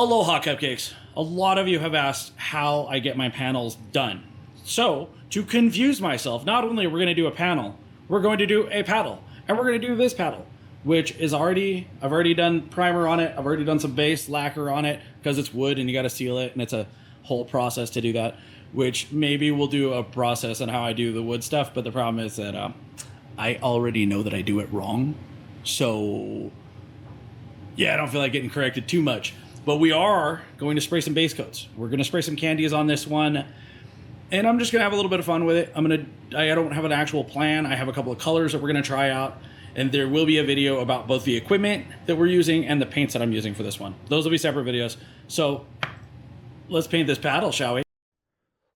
Aloha cupcakes. A lot of you have asked how I get my panels done. So, to confuse myself, not only are we going to do a panel, we're going to do a paddle. And we're going to do this paddle, which is I've already done primer on it. I've already done some base lacquer on it because it's wood and you got to seal it. And it's a whole process to do that, which maybe we'll do a process on how I do the wood stuff. But the problem is that I already know that I do it wrong. So, yeah, I don't feel like getting corrected too much. But we are going to spray some base coats. We're going to spray some candies on this one. And I'm just going to have a little bit of fun with it. I don't have an actual plan. I have a couple of colors that we're going to try out. And there will be a video about both the equipment that we're using and the paints that I'm using for this one. Those will be separate videos. So let's paint this paddle, shall we?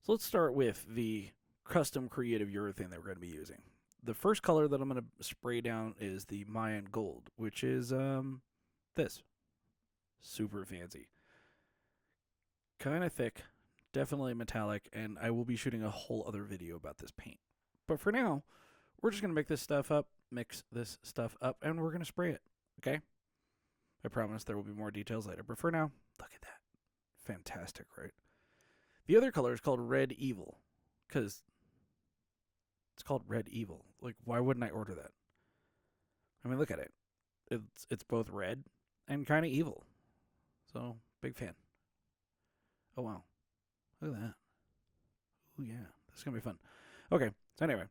So let's start with the custom creative urethane that we're going to be using. The first color that I'm going to spray down is the Mayan Gold, which is this. Super fancy. Kind of thick, definitely metallic, and I will be shooting a whole other video about this paint. But for now, we're just going to mix this stuff up, and we're going to spray it, okay? I promise there will be more details later, but for now, look at that. Fantastic, right? The other color is called Red Evil, because it's called Red Evil. Like, why wouldn't I order that? I mean, look at it. It's both red and kind of evil. So, big fan. Oh, wow. Look at that. Oh, yeah. This is going to be fun. Okay. So, anyway.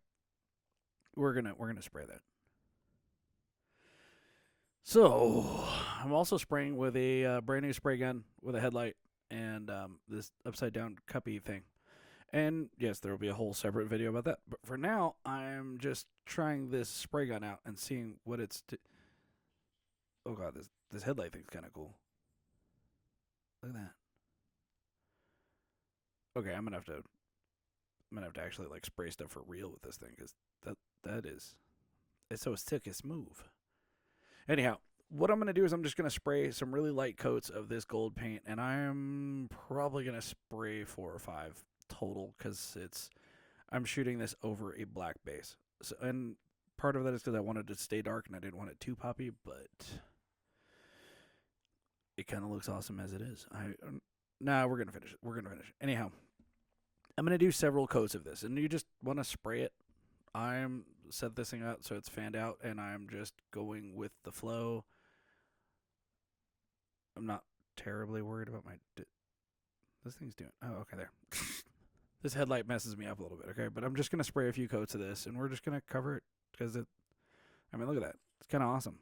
We're gonna spray that. So, I'm also spraying with a brand new spray gun with a headlight and this upside-down cuppy thing. And, yes, there will be a whole separate video about that. But for now, I'm just trying this spray gun out and seeing what it's... Oh, God. This headlight thing's kind of cool. Look at that. Okay, I'm gonna have to actually like spray stuff for real with this thing because it's so sick and smooth. Anyhow, what I'm gonna do is I'm just gonna spray some really light coats of this gold paint, and I'm probably gonna spray 4 or 5 total because I'm shooting this over a black base. So, and part of that is because I wanted it to stay dark and I didn't want it too poppy, but it kind of looks awesome as it is. We're going to finish it. Anyhow, I'm going to do several coats of this, and you just want to spray it. I'm set this thing out so it's fanned out, and I'm just going with the flow. I'm not terribly worried about this thing's doing... Oh, okay, there. This headlight messes me up a little bit, okay? But I'm just going to spray a few coats of this, and we're just going to cover it, because look at that. It's kind of awesome.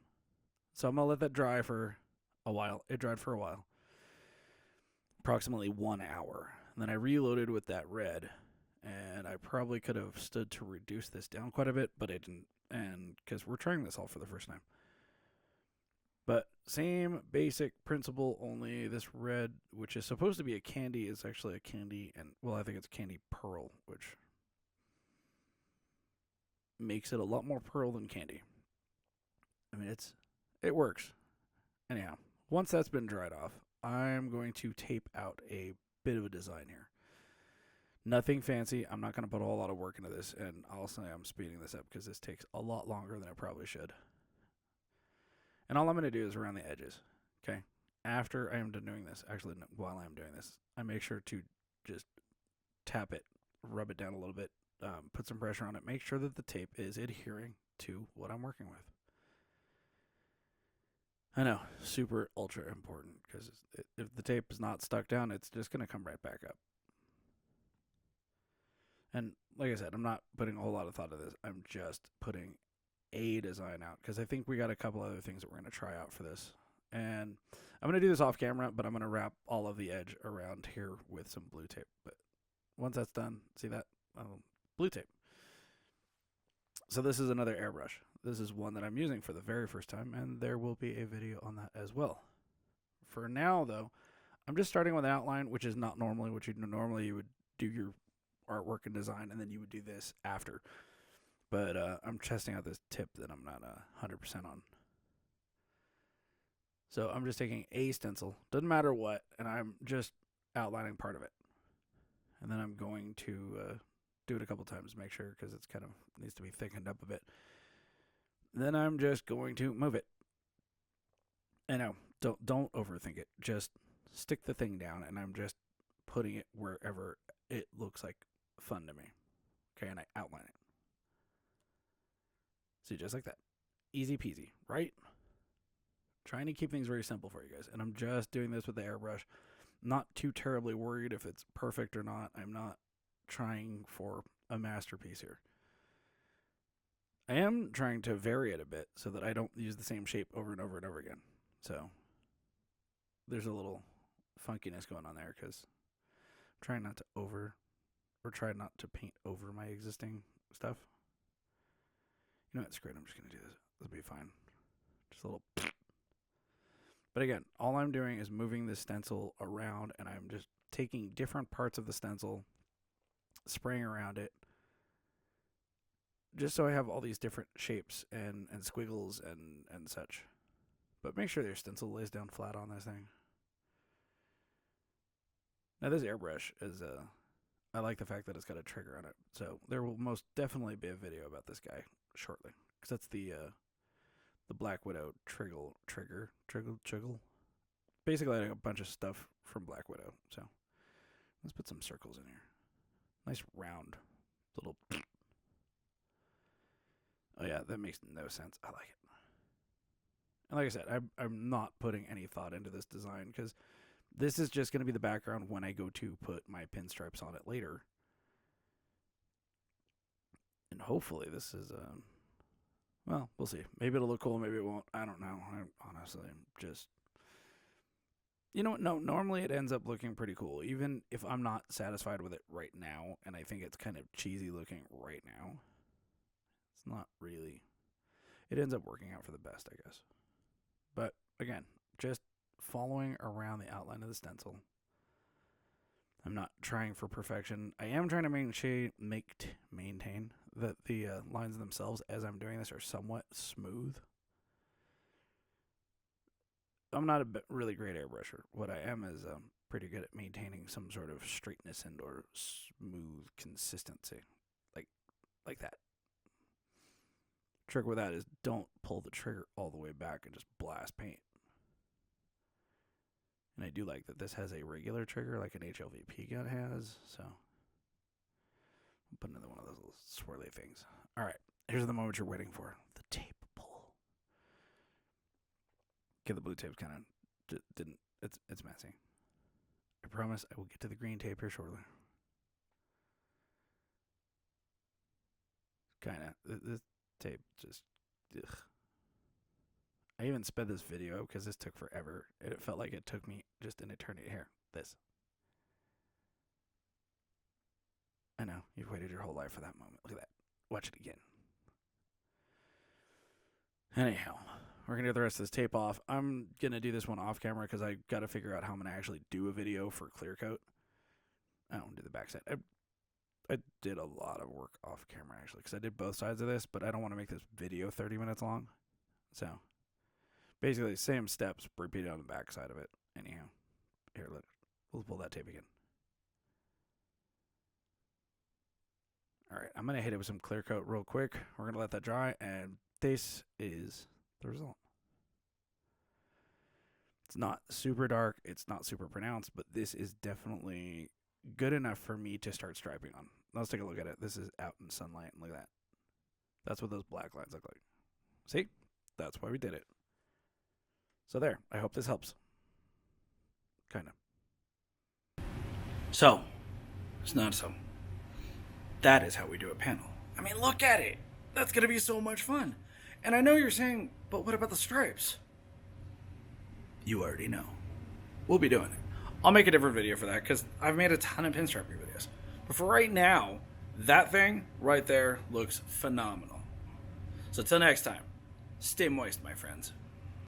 So I'm going to let that dry for a while. It dried for a while. Approximately 1 hour. And then I reloaded with that red, and I probably could have stood to reduce this down quite a bit, but I didn't, and because we're trying this all for the first time. But same basic principle, only this red, which is supposed to be a candy, is actually a candy, and well, I think it's candy pearl, which makes it a lot more pearl than candy. I mean, it works. Anyhow, once that's been dried off, I'm going to tape out a bit of a design here. Nothing fancy. I'm not going to put a whole lot of work into this, and I'll say I'm speeding this up because this takes a lot longer than it probably should. And all I'm going to do is around the edges, okay? After I am done doing this, actually, no, while I'm doing this, I make sure to just tap it, rub it down a little bit, put some pressure on it, make sure that the tape is adhering to what I'm working with. I know, super ultra important, because if the tape is not stuck down, it's just going to come right back up. And like I said, I'm not putting a whole lot of thought into this. I'm just putting a design out, because I think we got a couple other things that we're going to try out for this. And I'm going to do this off camera, but I'm going to wrap all of the edge around here with some blue tape. But once that's done, see that? Blue tape. So this is another airbrush. This is one that I'm using for the very first time, and there will be a video on that as well. For now, though, I'm just starting with an outline, which is not normally what you would do your artwork and design, and then you would do this after. But I'm testing out this tip that I'm not 100% on. So I'm just taking a stencil, doesn't matter what, and I'm just outlining part of it. And then I'm going to do it a couple times to make sure, because it's kind of needs to be thickened up a bit. Then I'm just going to move it. I know, don't overthink it. Just stick the thing down, and I'm just putting it wherever it looks like fun to me. Okay, and I outline it. See, just like that. Easy peasy, right? Trying to keep things very simple for you guys. And I'm just doing this with the airbrush. Not too terribly worried if it's perfect or not. I'm not trying for a masterpiece here. I am trying to vary it a bit so that I don't use the same shape over and over and over again. So there's a little funkiness going on there because I'm trying not to try not to paint over my existing stuff. You know what, screw it, I'm just going to do this. It'll be fine. Just a little. But again, all I'm doing is moving the stencil around, and I'm just taking different parts of the stencil, spraying around it, just so I have all these different shapes and squiggles and such. But make sure your stencil lays down flat on this thing. Now this airbrush is, I like the fact that it's got a trigger on it. So there will most definitely be a video about this guy shortly. Because that's the Black Widow trigger. Basically, I got a bunch of stuff from Black Widow. So let's put some circles in here. Nice round little. Oh yeah, that makes no sense. I like it. And like I said, I'm not putting any thought into this design because this is just going to be the background when I go to put my pinstripes on it later. And hopefully this is, well, we'll see. Maybe it'll look cool, maybe it won't. I don't know. I honestly am just, you know what? No, normally it ends up looking pretty cool, even if I'm not satisfied with it right now, and I think it's kind of cheesy looking right now. It's not really, it ends up working out for the best, I guess. But again, just following around the outline of the stencil. I'm not trying for perfection. I am trying to maintain that the lines themselves as I'm doing this are somewhat smooth. I'm not a really great airbrusher. What I am is pretty good at maintaining some sort of straightness and or smooth consistency, like that. Trick with that is don't pull the trigger all the way back and just blast paint. And I do like that this has a regular trigger like an HLVP gun has, so I'll put another one of those little swirly things. All right, here's the moment you're waiting for, the tape pull. Okay, the blue tape kind of didn't, it's messy. I promise I will get to the green tape here shortly. Kind of, this tape just, ugh. I even sped this video because this took forever. It felt like it took me just an eternity. Here, this. I know, you've waited your whole life for that moment. Look at that. Watch it again. Anyhow, we're going to get the rest of this tape off. I'm going to do this one off camera because I got to figure out how I'm going to actually do a video for clear coat. I don't do the backside. I did a lot of work off camera actually because I did both sides of this, but I don't want to make this video 30 minutes long. So basically, same steps repeated on the back side of it. Anyhow, here, we'll pull that tape again. All right, I'm going to hit it with some clear coat real quick. We're going to let that dry, and this is the result. It's not super dark. It's not super pronounced, but this is definitely good enough for me to start striping on. Let's take a look at it. This is out in sunlight, and look at that. That's what those black lines look like. See? That's why we did it. So there, I hope this helps. Kind of. So, it's not so. That is how we do a panel. I mean, look at it. That's going to be so much fun. And I know you're saying, but what about the stripes? You already know. We'll be doing it. I'll make a different video for that because I've made a ton of pinstriping videos. But for right now, that thing right there looks phenomenal. So till next time, stay moist, my friends.